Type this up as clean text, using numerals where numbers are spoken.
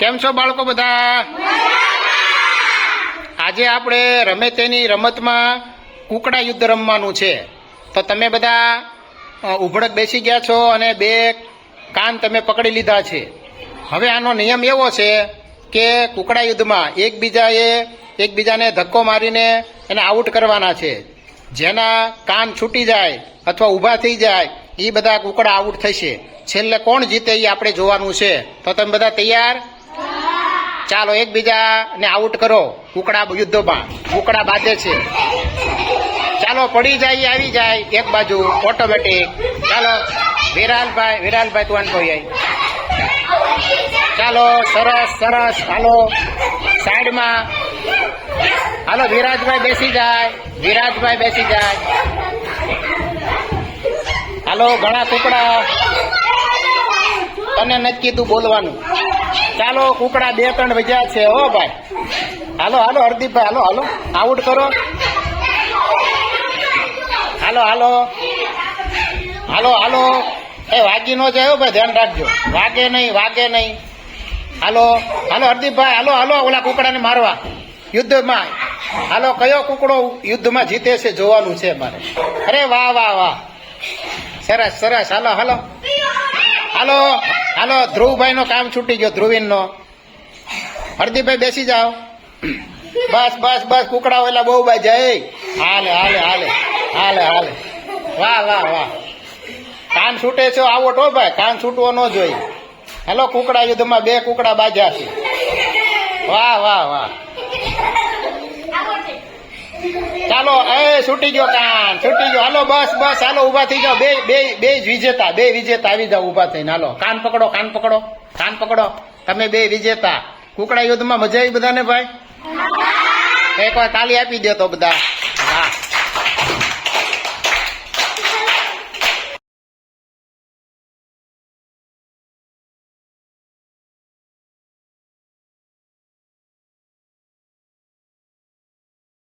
કેમ છો બાળકો બધા? આજે આપણે રમે તેની રમતમાં કુકડા યુદ્ધ રમવાનું છે. તો તમે બધા ઉભડક બેસી ગયા છો અને બે કાન તમે પકડી લીધા છે. હવે આનો નિયમ એવો છે કે કુકડા યુદ્ધમાં એકબીજાને ધક્કો મારીને એને આઉટ કરવાના છે. જેના કાન છૂટી જાય અથવા ઊભા થઈ જાય એ બધા કુકડા આઉટ થશે. છેલ્લે કોણ જીતે એ આપણે જોવાનું છે. તો તમે બધા તૈયાર? ચાલો એકબીજાને આઉટ કરો. કુકડા યુદ્ધમાં કુકડા બાંધે છે. ચાલો પડી જાય આવી જાય એક બાજુ ઓટોમેટિક. ચાલો વિરાલભાઈ તું આન કોઈ ચાલો સરસ સરસ. હાલો સાઈડમાં હાલો. વિરાજભાઈ બેસી જાય. હાલો ઘણા કુકડા તને નથી કીધું બોલવાનું. ચાલો કુકડા 2-3 વજ્યા છે હો ભાઈ. હાલો હરદીપભાઈ હાલો આઉટ કરો. હાલો એ વાગી ન જાય ભાઈ, ધ્યાન રાખજો. વાગે નહીં. હાલો હરદીપભાઈ હાલો ઓલા કુકડાને મારવા યુદ્ધમાં. હાલો કયો કુકડો યુદ્ધમાં જીતે છે જોવાનું છે મારે. અરે વાહ સરસ. હાલો ધ્રુવભાઈ નો કામ છૂટી ગયો. ધ્રુવીન નો. હરદીપભાઈ બેસી જાઓ. બસ કુકડા ઓલા બહુ બાઈ જાય. હાલે વાહ. કાન છૂટે છે આવો ટો ભાઈ, કાન છૂટવો ન જોઈએ. હેલો કુકડા યુદ્ધમાં 2 કુકડા બાજ્યા છે. વાહ. ચાલો છૂટી ગયો કાન. હાલો બસ હાલો ઉભા થઈ જાઓ. બે વિજેતા આવી જાઓ ઉભા થઈને. હાલો કાન પકડો. તમે 2 વિજેતા. કુકડા યુદ્ધમાં મજા આવી બધાને ભાઈ? એકવાર તાલી આપી દો તો બધા. વાહ.